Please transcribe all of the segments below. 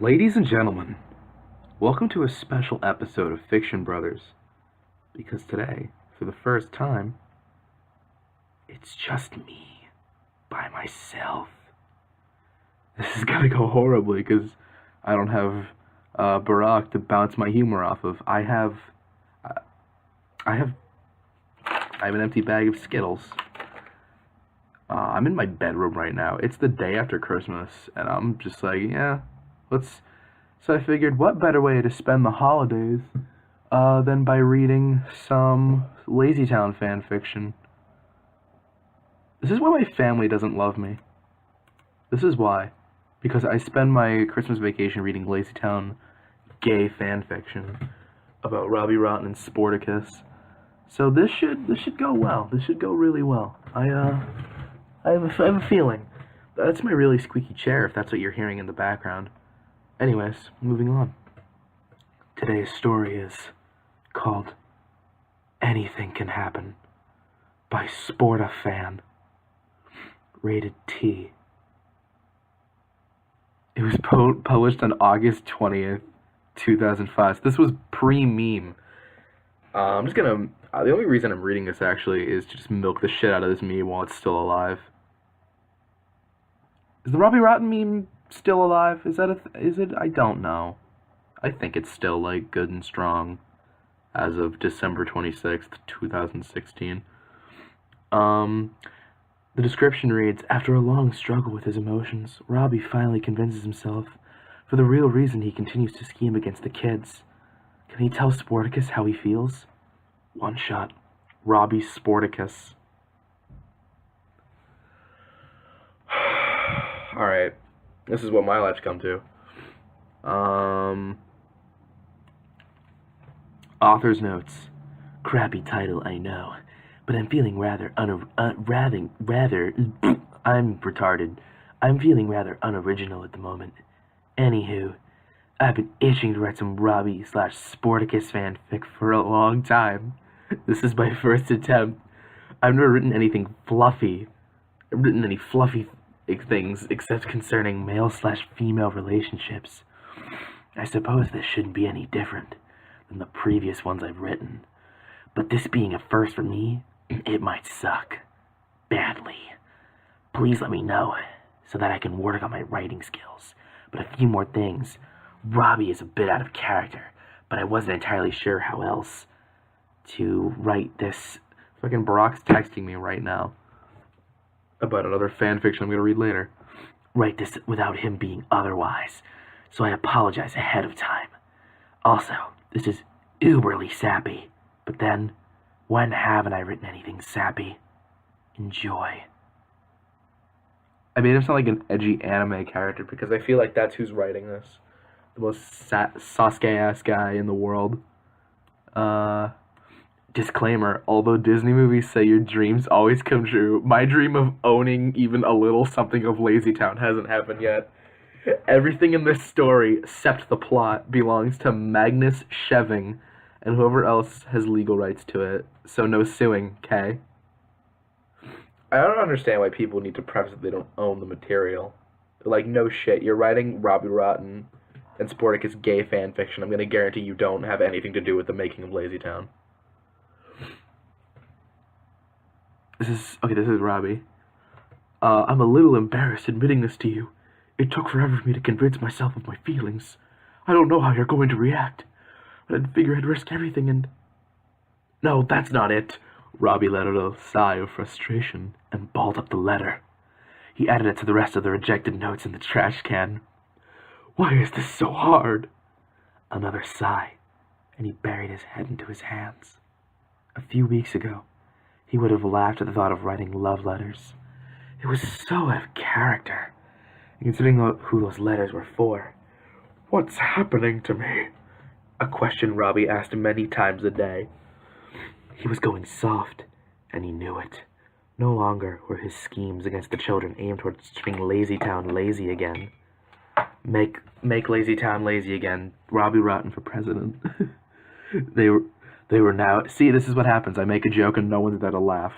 Ladies and gentlemen, welcome to a special episode of Fiction Brothers. Because today, for the first time, it's just me by myself. This is gonna go horribly because I don't have Barack to bounce my humor off of. I have an empty bag of Skittles. I'm in my bedroom right now. It's the day after Christmas, and I'm just like, yeah, let's. So I figured, what better way to spend the holidays than by reading some LazyTown fan fiction? This is why my family doesn't love me. This is why. Because I spend my Christmas vacation reading LazyTown gay fan fiction about Robbie Rotten and Sportacus. So this should go well. This should go really well. I have a feeling. That's my really squeaky chair, if that's what you're hearing in the background. Anyways, moving on. Today's story is called Anything Can Happen by Sportafan. Rated T. It was published on August 20th, 2005. So this was pre-meme. I'm just gonna... the only reason I'm reading this, actually, is to just milk the shit out of this meme while it's still alive. Is the Robbie Rotten meme still alive? Is it? I don't know. I think it's still, like, good and strong as of December 26th, 2016. The description reads, after a long struggle with his emotions, Robbie finally convinces himself for the real reason he continues to scheme against the kids. Can he tell Sportacus how he feels? One shot. Robbie Sportacus. Alright. This is what my life's come to. Author's notes. Crappy title, I know. But I'm feeling rather I'm retarded. I'm feeling rather unoriginal at the moment. Anywho, I've been itching to write some Robbie/Sportacus fanfic for a long time. This is my first attempt. I've never written anything fluffy. I've written any fluffy things except concerning male/female relationships. I suppose this shouldn't be any different than the previous ones I've written. But this being a first for me, it might suck. Badly. Please let me know, so that I can work on my writing skills. But a few more things. Robbie is a bit out of character, but I wasn't entirely sure how else to write this. Fucking Barack's texting me right now about another fanfiction I'm gonna read later. Write this without him being otherwise, so I apologize ahead of time. Also, this is uberly sappy, but then, when haven't I written anything sappy? Enjoy. I made him sound like an edgy anime character because I feel like that's who's writing this. The most Sasuke-ass guy in the world. Disclaimer, although Disney movies say your dreams always come true, my dream of owning even a little something of LazyTown hasn't happened yet. Everything in this story, except the plot, belongs to Magnus Sheving and whoever else has legal rights to it. So no suing, okay? I don't understand why people need to preface that they don't own the material. Like, no shit, you're writing Robbie Rotten and Sportacus gay fanfiction. I'm gonna guarantee you don't have anything to do with the making of LazyTown. This is Robbie. I'm a little embarrassed admitting this to you. It took forever for me to convince myself of my feelings. I don't know how you're going to react, but I'd figure I'd risk everything and... No, that's not it. Robbie let out a sigh of frustration and balled up the letter. He added it to the rest of the rejected notes in the trash can. Why is this so hard? Another sigh, and he buried his head into his hands. A few weeks ago, he would have laughed at the thought of writing love letters. It was so out of character, considering who those letters were for. What's happening to me? A question Robbie asked many times a day. He was going soft, and he knew it. No longer were his schemes against the children aimed towards turning LazyTown lazy again. Make LazyTown lazy again. Robbie Rotten for president. They were now... See, this is what happens. I make a joke and no one's there to laugh.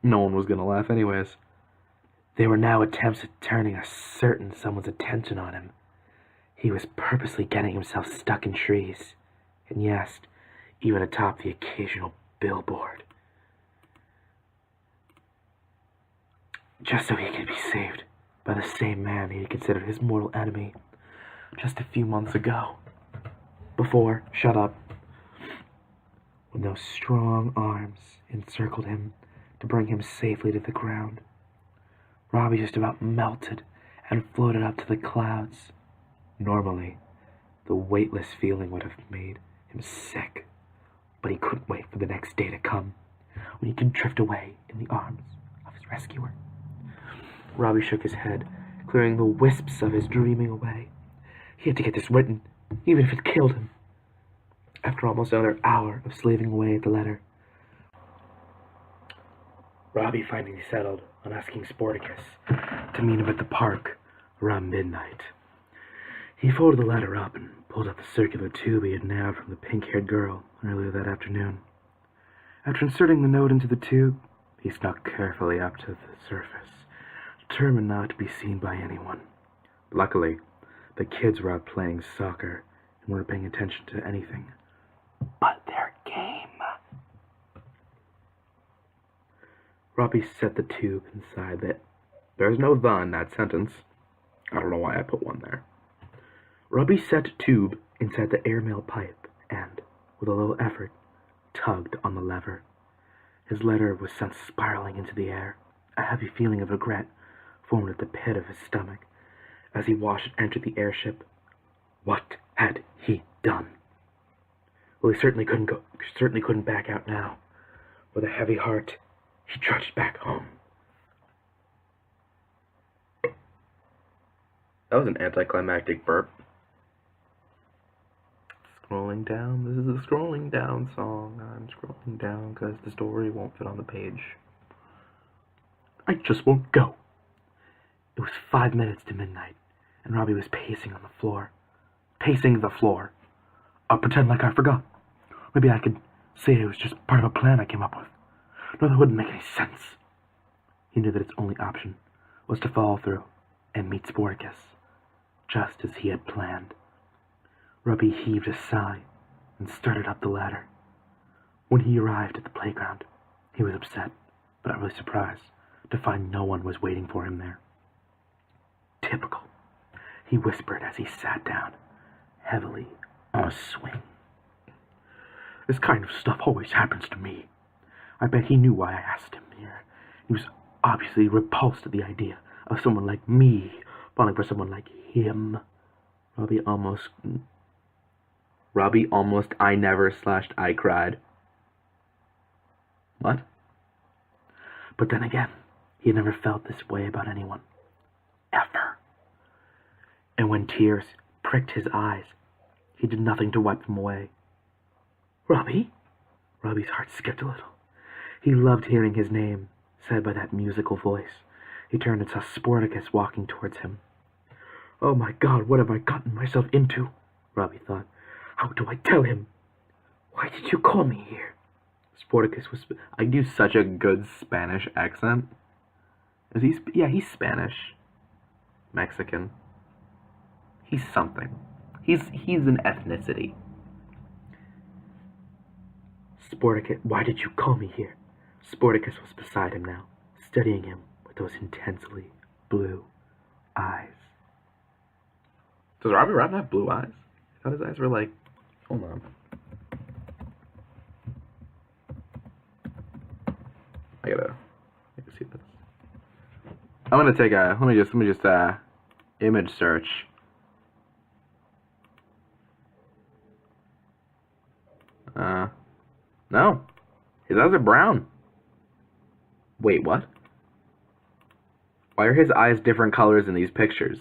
No one was gonna laugh anyways. They were now attempts at turning someone's attention on him. He was purposely getting himself stuck in trees, and yes, even atop the occasional billboard, just so he could be saved by the same man he had considered his mortal enemy just a few months ago. Before, shut up, when those strong arms encircled him to bring him safely to the ground. Robbie just about melted and floated up to the clouds. Normally, the weightless feeling would have made him sick, but he couldn't wait for the next day to come, when he could drift away in the arms of his rescuer. Robbie shook his head, clearing the wisps of his dreaming away. He had to get this written, even if it killed him. After almost another hour of slaving away at the letter, Robbie finally settled on asking Sportacus to meet him at the park around midnight. He folded the letter up and pulled out the circular tube he had nabbed from the pink-haired girl earlier that afternoon. After inserting the note into the tube, he snuck carefully up to the surface, determined not to be seen by anyone. Luckily, the kids were out playing soccer and weren't paying attention to anything but their game. Robbie set the tube inside that. There's no "the" in that sentence. I don't know why I put one there. Robbie set tube inside the airmail pipe and, with a little effort, tugged on the lever. His letter was sent spiraling into the air. A heavy feeling of regret formed at the pit of his stomach as he watched it enter the airship. What had he done? Well, he certainly couldn't back out now. With a heavy heart, he trudged back home. That was an anticlimactic burp. Scrolling down. This is a scrolling down song. I'm scrolling down because the story won't fit on the page. I just won't go. It was 5 minutes to midnight, and Robbie was pacing on the floor. Pacing the floor. I'll pretend like I forgot. Maybe I could say it was just part of a plan I came up with. No, that wouldn't make any sense. He knew that its only option was to follow through and meet Sportacus, just as he had planned. Robbie heaved a sigh and started up the ladder. When he arrived at the playground, he was upset, but not really surprised, to find no one was waiting for him there. Typical, he whispered as he sat down, heavily on a swing. This kind of stuff always happens to me. I bet he knew why I asked him here. He was obviously repulsed at the idea of someone like me falling for someone like him. Robbie almost I never / I cried. What? But then again, he had never felt this way about anyone. Ever. And when tears pricked his eyes, he did nothing to wipe them away. Robbie? Robbie's heart skipped a little. He loved hearing his name said by that musical voice. He turned and saw Sportacus walking towards him. Oh my God, what have I gotten myself into? Robbie thought. How do I tell him? Why did you call me here? Sportacus was... I do such a good Spanish accent. Is he... Yeah, he's Spanish. Mexican. He's something. He's an ethnicity. Sportacus, why did you call me here? Sportacus was beside him now, studying him with those intensely blue eyes. Does Robbie Rotten have blue eyes? I thought his eyes were like... Hold on. I gotta see this. I'm gonna take a... Let me just image search. No. His eyes are brown. Wait, what? Why are his eyes different colors in these pictures?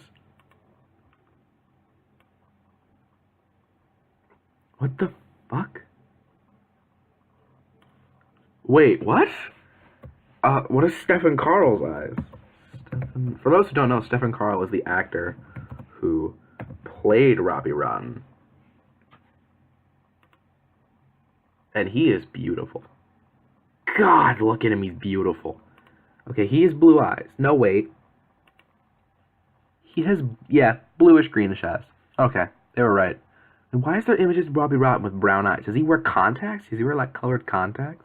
What the fuck? Wait, what? What is Stephen Carl's eyes? For those who don't know, Stephen Carl is the actor who played Robbie Rotten. And he is beautiful. God, look at him, he's beautiful. Okay, he has blue eyes. No, wait. He has, yeah, bluish, greenish eyes. Okay, they were right. And why is there images of Robbie Rotten with brown eyes? Does he wear contacts? Does he wear, like, colored contacts?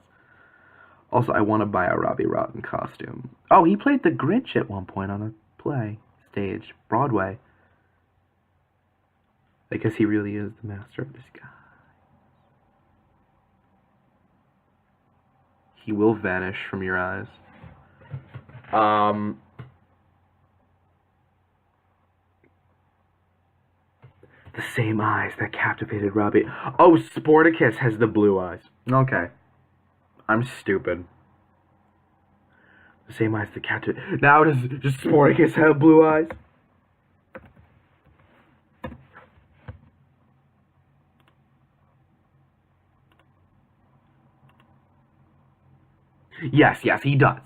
Also, I want to buy a Robbie Rotten costume. Oh, he played the Grinch at one point on a play, stage, Broadway. I guess he really is the master of disguise. He will vanish from your eyes. The same eyes that captivated Robbie. Oh, Sportacus has the blue eyes. Okay. I'm stupid. The same eyes that captivated. Now does Sportacus have blue eyes? Yes, he does.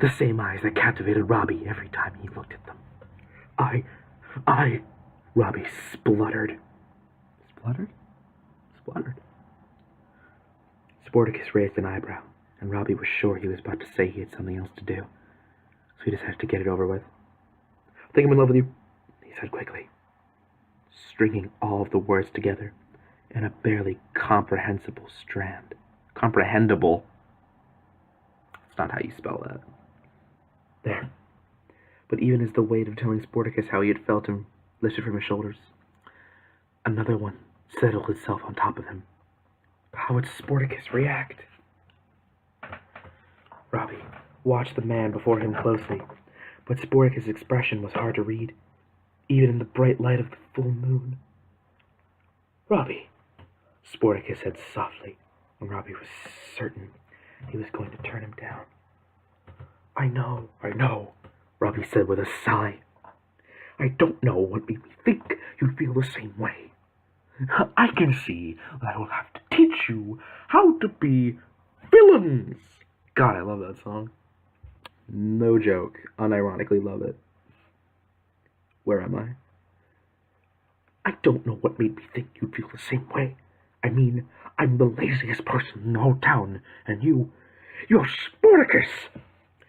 The same eyes that captivated Robbie every time he looked at them. Robbie spluttered. Spluttered. Sportacus raised an eyebrow, and Robbie was sure he was about to say he had something else to do, so he decided to get it over with. I think I'm in love with you, he said quickly, stringing all of the words together in a barely comprehensible strand. Comprehensible. That's not how you spell that. There. But even as the weight of telling Sportacus how he had felt him lifted from his shoulders, another one settled itself on top of him. How would Sportacus react? Robbie watched the man before him closely, but Sportacus' expression was hard to read, even in the bright light of the full moon. Robbie, Sportacus said softly, when Robbie was certain he was going to turn him down. I know, Robbie said with a sigh. I don't know what made me think you'd feel the same way. I can see that I will have to teach you how to be villains. God, I love that song. No joke. Unironically love it. Where am I? I don't know what made me think you'd feel the same way. I mean, I'm the laziest person in the whole town, and you're Sportacus.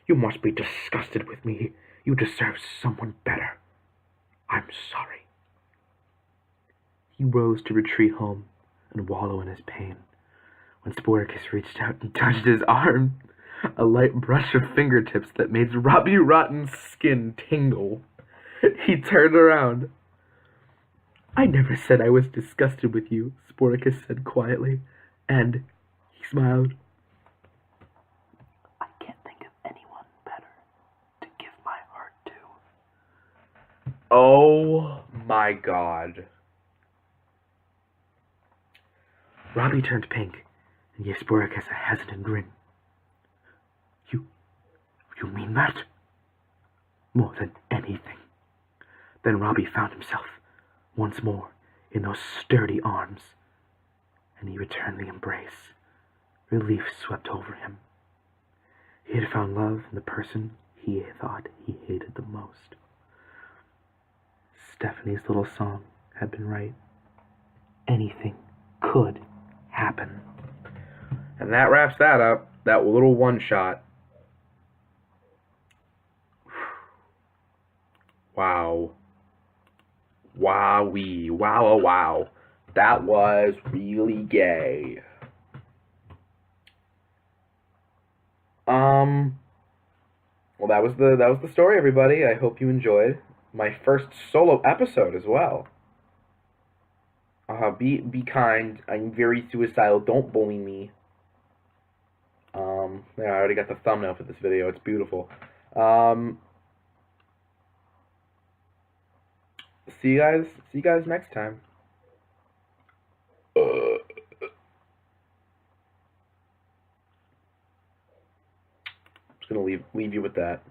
You must be disgusted with me. You deserve someone better. I'm sorry. He rose to retreat home and wallow in his pain, when Sportacus reached out and touched his arm, a light brush of fingertips that made Robbie Rotten's skin tingle. He turned around. I never said I was disgusted with you, Sportacus said quietly, and he smiled. I can't think of anyone better to give my heart to. Oh my God. Robbie turned pink and gave Sportacus a hesitant grin. You mean that? More than anything. Then Robbie found himself once more in those sturdy arms, and he returned the embrace. Relief swept over him. He had found love in the person he thought he hated the most. Stephanie's little song had been right. Anything could happen. And that wraps that up. That little one-shot. Wow. Wowee. Wow. That was really gay. Well, that was the story, everybody. I hope you enjoyed my first solo episode as well. Be kind. I'm very suicidal. Don't bully me. Yeah, I already got the thumbnail for this video. It's beautiful. See you guys next time. Just gonna leave you with that.